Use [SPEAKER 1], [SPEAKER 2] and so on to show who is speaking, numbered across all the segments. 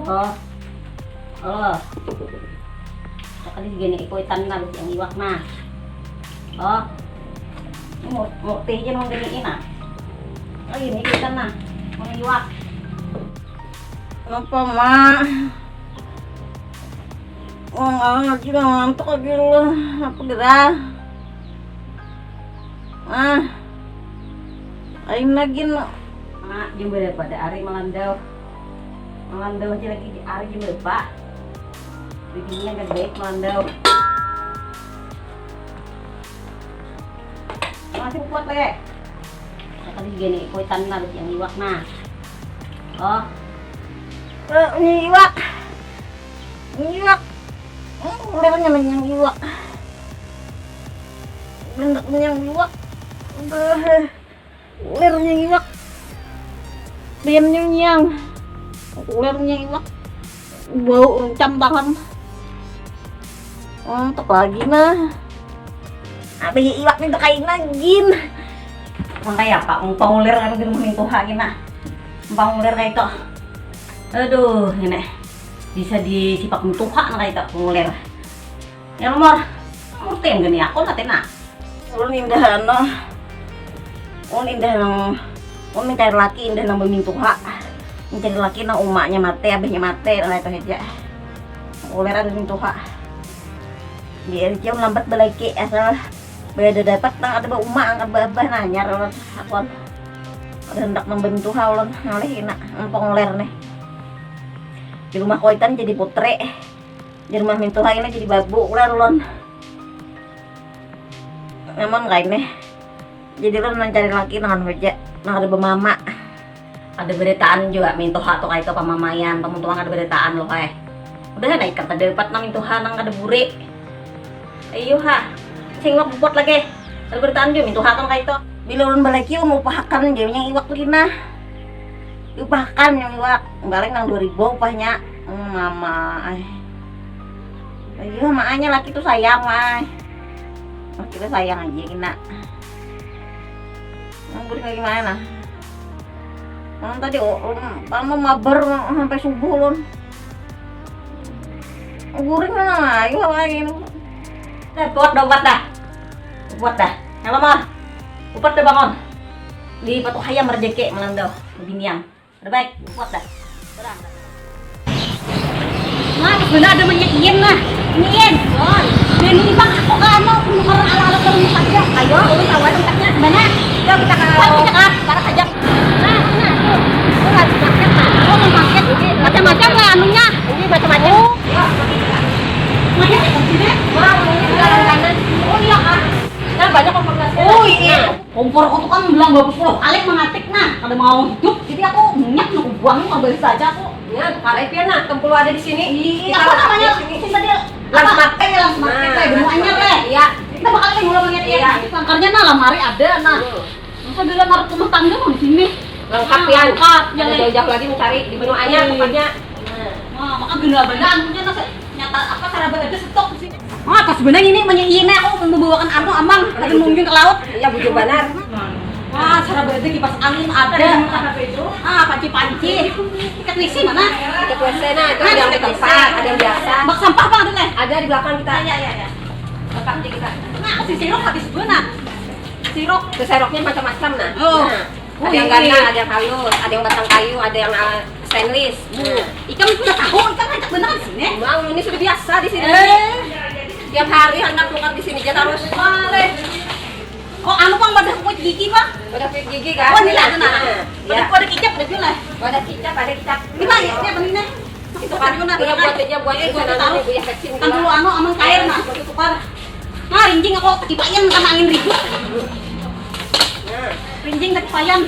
[SPEAKER 1] Oh, oh. Kali gini ikutan na yang iwak na. Oh. Mau teh aja mau giniin na. Oh, ini ikutan na. Mau iwak.
[SPEAKER 2] Kenapa, Mak? Lagi udah ngantuk lagi lu. Apa gerah? Aing lagi no.
[SPEAKER 1] Mak, jember pada hari melandau. Melandau aja lagi di hari jember, Pak. Bikinnya kan baik melandau. Masih kuat leh. Kali gini ikutan na yang iwak na. Oh.
[SPEAKER 2] Ini iwak. Iwak. Ulernya menyang iwak. Bentuk menyang iwak. Ulernya iwak. Diamnya menyang. Ulernya iwak. Bau cambahan. Untuk lagi mah. Abi iwak nih kain lagi.
[SPEAKER 1] Makanya Pak, umpang ulir kan di rumah itu hak gina. Umpang ulir kayak itu. Aduh, ini bisa disipak mentuhak kayak itu ulir. Ya nomor tem gini aku nanti nak.
[SPEAKER 2] Ulun indah no. Ulun indah nang ulun mencari laki indah nang bemintuha. Mencari laki nang umaknya mate, abahnya mate, nah itu aja. Uleran bemintuha. Dia jauh lambat belaki asal beda dapat nang ada umak angkat babah nanyar ulun aku ada hendak membentuha ulun ngalih nak empong uler nih. Di rumah koitan jadi putre. Di rumah mintuha ini jadi babu ular ulun. Memang kayak nih. Jadi ulun mencari laki dengan kerja, nang ada bemama.
[SPEAKER 1] Ada beritaan juga mintuha tuh kayak itu pamamayan, pemuntuhan ada beritaan loh kayak. Udah naik kata dapat nang mintuha nang ada buri. Ayo ha. Sing buat lagi. Ada beritaan juga mintuha kan kayak itu.
[SPEAKER 2] Bila ulun balik yuk mau upahakan jadinya iwak lagi nah. Diupahkan yang iwak. Balik nang 2000 upahnya. Mama. Ayo makanya laki tuh sayang mah. Laki tuh sayang aja kena. Buri kayak gimana? Tadi mama mabar sampai subuh lon. Guring lah, ayo lagi.
[SPEAKER 1] Buat dah, buat dah. Buat dah. Halo Mar. Upat dah bangun. Di patu hayam rezeki melandau binian. Udah baik, buat dah. Terang. Nah, benar ada menyekin nah. Nyin. Oh, ini bang aku kan mau nuker ala-ala ke rumah saja. Ayo, ulun tawarin tempatnya di mana? Yuk kita ke barat aja. Nah, tuh. Tuh lagi market nah. Oh, mau market ini macam-macam lah anunya. Ini macam-macam. Mana di sini? Wah, ini jalan kanan. Oh iya kan. Nah, banyak kompor gas. Oh iya. Kompor aku tuh kan bilang 20 kali mengatik nah. Kalau mau hidup, jadi aku minyak aku buang ambil saja aku.
[SPEAKER 3] Ya, Kak Epian tempul ada di sini.
[SPEAKER 1] Iya, apa namanya? Kita dia langsung pakai semuanya teh.
[SPEAKER 3] Iya.
[SPEAKER 1] Kita bakal kayak gula banyak ya. Sangkarnya nah lamari ada nah. Masa dia lamar rumah tangga mau di sini.
[SPEAKER 3] Lengkap ya.
[SPEAKER 1] Lengkap.
[SPEAKER 3] Jangan jauh-jauh lagi mencari di benua anyar tempatnya.
[SPEAKER 1] Nah, maka gila-gila anunya nyata apa cara ada stok di sini. Ah, pas benar ini menyeine aku membawakan anu amang, ada mungkin ke laut.
[SPEAKER 3] Iya, bujur banar.
[SPEAKER 1] Wah, cara berarti kipas angin ada. Ah, panci-panci. Ikat wisi mana?
[SPEAKER 3] Ikat WC nah, itu ada yang di tempat, ada yang biasa.
[SPEAKER 1] Bak sampah Bang ada teh.
[SPEAKER 3] Ada di belakang kita.
[SPEAKER 1] Iya.
[SPEAKER 3] Lengkap aja kita.
[SPEAKER 1] Nah, si sirok habis beuna. Sirok.
[SPEAKER 3] Seroknya macam-macam nah.
[SPEAKER 1] Oh.
[SPEAKER 3] Nah, ada yang ganda, ada yang halus, ada yang batang kayu, ada yang stainless.
[SPEAKER 1] Ikan sudah tahu, ikan ngajak beneran di sini.
[SPEAKER 3] Mau ini sudah biasa di sini. Tiap hari hendak tukar di sini aja terus.
[SPEAKER 1] Oh, anu Bang pada kulit gigi Bang.
[SPEAKER 3] Udah kulit gigi kan?
[SPEAKER 1] Oh, ini ada nah.
[SPEAKER 3] Ya.
[SPEAKER 1] Pada kicap ada juga.
[SPEAKER 3] Ada kicap, ada kicap.
[SPEAKER 1] Ini Bang, ya bener.
[SPEAKER 3] Itu kan punya buat aja buat itu nanti punya vaksin.
[SPEAKER 1] Kan dulu anu aman kair nah, seperti tukar. Nah, rinjing aku ketipayan karena angin ribut. Rinjing ketipayan.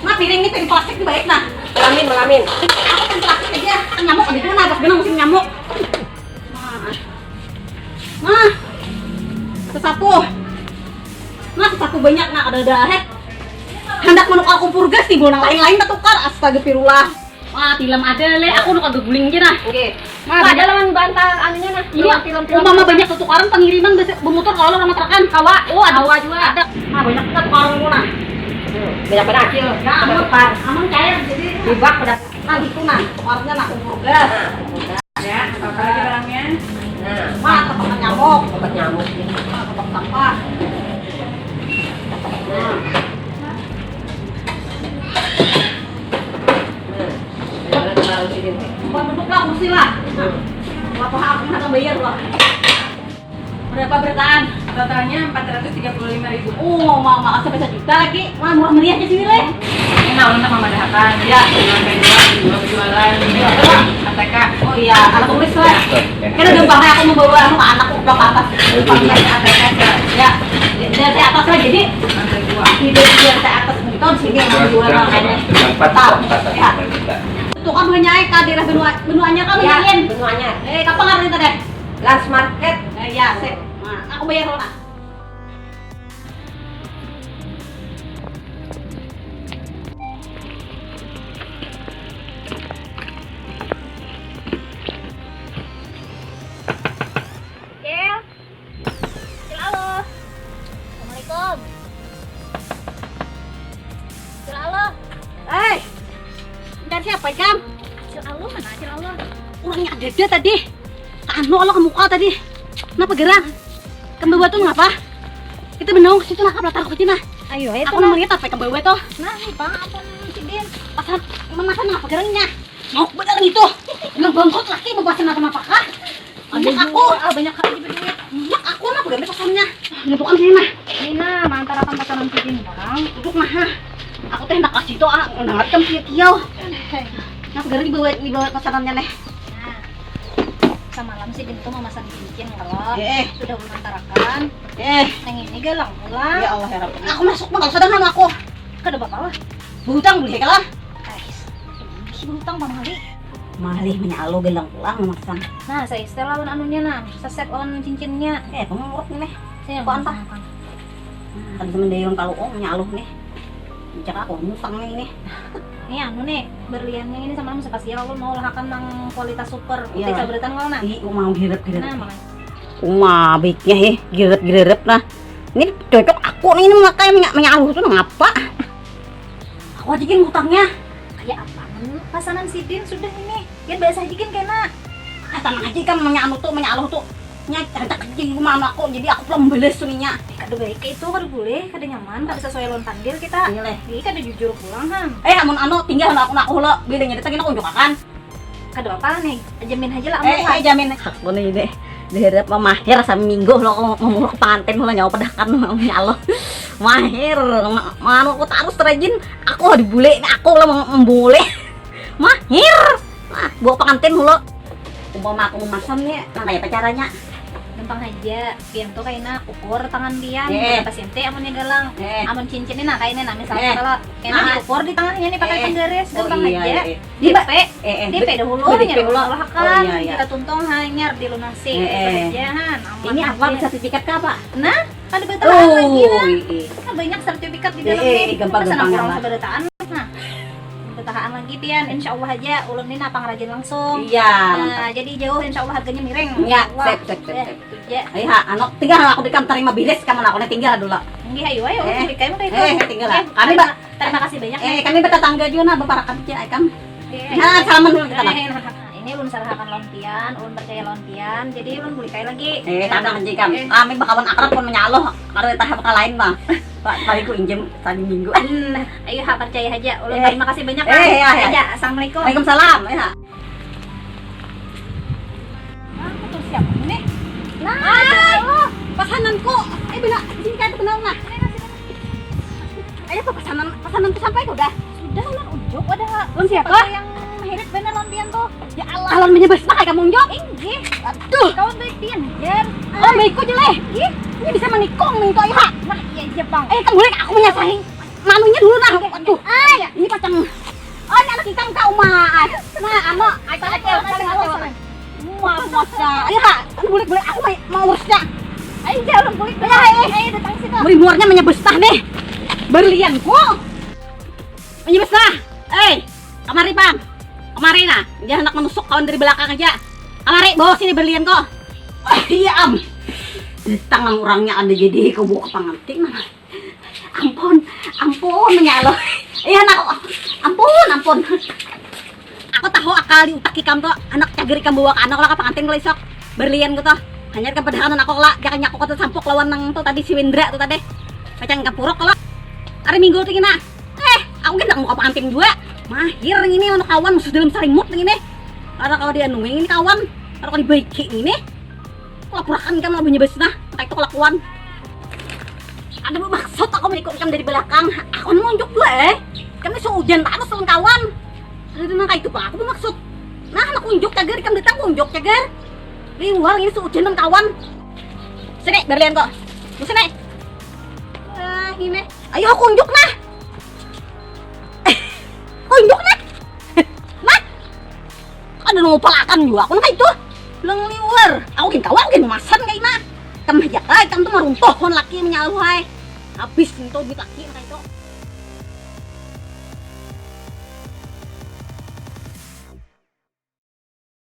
[SPEAKER 1] Nah, piring ini piring plastik baik nah.
[SPEAKER 3] Melamin.
[SPEAKER 1] Aku kan plastik aja, kan nyamuk ada di mana, pas benar musim nyamuk. Nah, sesapu. Nah, sesapu banyak nah ada hendak menukar kompor gas sih, boleh lain-lain tak tukar. Astagfirullah. Wah, film ada le, aku nukar guling kira.
[SPEAKER 3] Oke.
[SPEAKER 1] Nah,
[SPEAKER 3] Ada lawan bantal anunya nah.
[SPEAKER 1] Iya, umpama banyak tukaran pengiriman bermutur kalau sama trakan. Kawa, oh ada. Kawa juga ada. Nah, banyak tukaran mana?
[SPEAKER 3] Banyak pada kecil.
[SPEAKER 1] Nah, aman cair jadi
[SPEAKER 3] di bak pada
[SPEAKER 2] Nah gitu nah, warnanya nah kumpul gas.
[SPEAKER 3] Ya, apa lagi barangnya? Nah,
[SPEAKER 2] Mah tempat nyamuk.
[SPEAKER 3] obat nyamuk.
[SPEAKER 2] Tempat sampah.
[SPEAKER 3] Jangan terlalu sini.
[SPEAKER 2] Buat bentuk lah kursi lah. Apa aku nggak bayar lah. Berapa bertaan?
[SPEAKER 3] Totalnya 435.000.
[SPEAKER 2] Oh, mama sampai 1 juta lagi. Wah, murah meriah aja sih, Le.
[SPEAKER 3] Nah, untuk memadahakan ya, dengan dua penjualan, ATK.
[SPEAKER 2] Oh iya, anak tulis lah. Kan udah bahaya aku membawa anak ke atas. Pakai ATK ya. Dari atas lah jadi
[SPEAKER 3] Lantai 2.
[SPEAKER 2] dari atas begitu di sini yang jual makanya. Ya. Itu kan hanya ka daerah benuanya kan
[SPEAKER 3] Ya,
[SPEAKER 2] yakin.
[SPEAKER 3] semuanya.
[SPEAKER 2] Kapan ngarin tadi?
[SPEAKER 3] Last Market.
[SPEAKER 2] Ya, sip. Nah, aku bayar lo, Nak.
[SPEAKER 1] Cil. Cil, halo. Assalamualaikum. Cil, halo.
[SPEAKER 2] Dari siapa, Jam?
[SPEAKER 1] Cil, halo mana? Cil, halo.
[SPEAKER 2] Orangnya ada tadi. Anu lo ke muka tadi. Kenapa gerang? Kembawa tuh ngapa? Kita benong situ nak apa taruh ke
[SPEAKER 1] Ayo, itu
[SPEAKER 2] Aku mau lihat apa kembawa tuh.
[SPEAKER 1] Nah, nih, Bang, apa nih, Cidin?
[SPEAKER 2] Pasan memakan ngapa gerangnya? Mau bener gitu. Bilang bangkrut laki mau pasan apa kah? Banyak aku.
[SPEAKER 1] Banyak kali duit.
[SPEAKER 2] Banyak aku mah bener pasannya. Ngebukan sini mah.
[SPEAKER 1] Nina, mantar akan pesanan Cidin, Bang.
[SPEAKER 2] Duduk mah. Aku teh hendak kasih tuh nggak kan kieu. Nah, gerang dibawa pasanannya nih.
[SPEAKER 1] Nah, semalam sih Din tuh memesan cincin kalau
[SPEAKER 2] Eh.
[SPEAKER 1] sudah menantarakan. Yang ini galang pulang.
[SPEAKER 2] Ya Allah ya Rabb. Aku masuk mah enggak usah dengan aku.
[SPEAKER 1] Kada bapak lah.
[SPEAKER 2] Berhutang beli kalah.
[SPEAKER 1] Guys, ini berhutang Bang Mali.
[SPEAKER 2] Malih menyalo gelang pulang masang.
[SPEAKER 1] Nah, saya setel lawan anunya nah, seset lawan cincinnya.
[SPEAKER 2] Pengurut nih.
[SPEAKER 1] Saya
[SPEAKER 2] Apaan, Pak?
[SPEAKER 1] makan.
[SPEAKER 2] Kan semendayon kalau menyalo nih. Bicara aku musang ini.
[SPEAKER 1] Nih anu nih, berliannya ini sama sama spasial lo mau lahakan nang kualitas super.
[SPEAKER 2] Iya.
[SPEAKER 1] Kita sabretan kalau nah.
[SPEAKER 2] Ih, mau girep-girep.
[SPEAKER 1] Nah, makanya.
[SPEAKER 2] Baiknya girep-girep nah. Ini cocok aku nih ini makanya menyalo tuh ngapa? Aku ajakin utangnya.
[SPEAKER 1] Kayak apaan? Pasanan si Din sudah ini. Biar biasa aja kan kena.
[SPEAKER 2] Tenang aja kan menyalo tuh. Nya cerita kecil rumah aku jadi aku belum beles tuh nya.
[SPEAKER 1] Kada baik kayak itu kada boleh, kada nyaman, kada sesuai lon tandir kita.
[SPEAKER 2] Iya leh.
[SPEAKER 1] Jadi kada jujur pulang ham.
[SPEAKER 2] Amun tinggal aku heula bedanya teh aku unjukakan.
[SPEAKER 1] Kada apa nih, jamin aja lah
[SPEAKER 2] Jamin aku nih deh. Diharap mahir sampai minggu lo mau ke panten lo nyawa pedakan lo nyalo. Mahir, manu aku terus terajin aku dibule aku lah membule. Mahir. Nah, bawa pengantin lo. Umpama aku memasang nih, nah kayak caranya.
[SPEAKER 1] gampang aja. Pian tuh kayaknya ukur tangan pian. Pasyente amunnya galang. Amun cincinnya nah kayaknya nah misalnya kalau kayaknya diukur di tangannya nih pakai penggaris gampang aja. DP dahulu nyarolahakan. Kita tuntong hanyar dilunasi aja han.
[SPEAKER 2] Ini apa sertifikat kah, Pak?
[SPEAKER 1] Nah, ada batahan lagi lah. Kan banyak sertifikat di dalamnya.
[SPEAKER 2] Gampang-gampang
[SPEAKER 1] orang sabarataan. Nah, batahan lagi pian insyaallah aja ulun ini apa ngerajin langsung.
[SPEAKER 2] Iya.
[SPEAKER 1] Nah, jadi jauh insyaallah harganya miring.
[SPEAKER 2] Ya, sip.
[SPEAKER 1] Ya.
[SPEAKER 2] Ayo, anak tinggal aku di kantor terima bilis kamu aku tinggal dulu.
[SPEAKER 1] Nggih, ayo beli kamu kayak itu.
[SPEAKER 2] Tinggal.
[SPEAKER 1] Kami terima kasih banyak.
[SPEAKER 2] Kami bertetangga juga nah beberapa kerja kan. Nah, salaman dulu kita.
[SPEAKER 1] Ini ulun sarahakan lontian, ulun percaya lontian, jadi ulun beli kayak lagi.
[SPEAKER 2] Tandang aja kan. Kami bakalan akrab pun menyaloh. Kalau tahap lain mah. Tadi ku injem tadi minggu.
[SPEAKER 1] Ayo percaya aja. Ulun terima kasih banyak.
[SPEAKER 2] Ya.
[SPEAKER 1] Assalamualaikum.
[SPEAKER 2] Waalaikumsalam. Ya.
[SPEAKER 1] Betul siapa ini?
[SPEAKER 2] Nah, pesananku. Bila sini kan benar nah. Ayo pesanan tuh sampai udah.
[SPEAKER 1] Sudah ulun ujuk ada.
[SPEAKER 2] Ulun siapa?
[SPEAKER 1] Yang hirit bener lontian tuh.
[SPEAKER 2] Ya Allah. Alon menyebes nah kayak kamu unjuk.
[SPEAKER 1] Inggih.
[SPEAKER 2] Aduh.
[SPEAKER 1] Kawan baik pian, Jer.
[SPEAKER 2] Oh, baikku jeleh. Ini bisa menikung nih toh ya.
[SPEAKER 1] Nah, iya Bang.
[SPEAKER 2] Kan boleh aku menyasahi manunya dulu nah. Aduh. Ini pacang. Oh, ini anak ikan kau mah. Nah, anak. Ayo, masa. Ayo, kan boleh aku mau urusnya.
[SPEAKER 1] Ayo jalan kulit. Ayo datang situ.
[SPEAKER 2] Beri muarnya menyebes tah deh. Berlianku. Menyebes tah. Kamari Bang. Kamari nah. Dia hendak menusuk kawan dari belakang aja. Kamari bawa sini berlian kok. Iya am. Di tangan orangnya ada jadi kau bawa ke pengantin nah. Ampun menyalo. Iya nak. Ampun.
[SPEAKER 1] bakal diutak ikam tuh anak cager ikam bawa ke anak lah kapangantin kalau isok berlian gitu hanya kan padahanan aku lah jangan nyaku kata sampok lawan nang tuh tadi si Wendra tuh tadi macam kapurok lah hari minggu tuh gini aku kan gak mau kapangantin juga mahir ini anak kawan musuh dalam sarimut ini karena kalau dia nungguin ini kawan kalau kau dibaiki ini lapurakan kan lebih nyebes nah kayak itu kelakuan ada bermaksud aku mengikut ikam dari belakang aku nunjuk gue kami sehujan panas sama kawan ada nang kayak itu pak aku bermaksud nah anak unjuk cager ikam datang unjuk cager riwal ini sehujan sama kawan sini berlian kok di sini ini ayo aku unjuk nah unjuk nah nah ada nunggu pelakan juga aku kayak itu lang liwer aku kan kawan kan masan kayak nah kamu aja kamu tuh meruntuh kon laki menyaluhai habis itu duit laki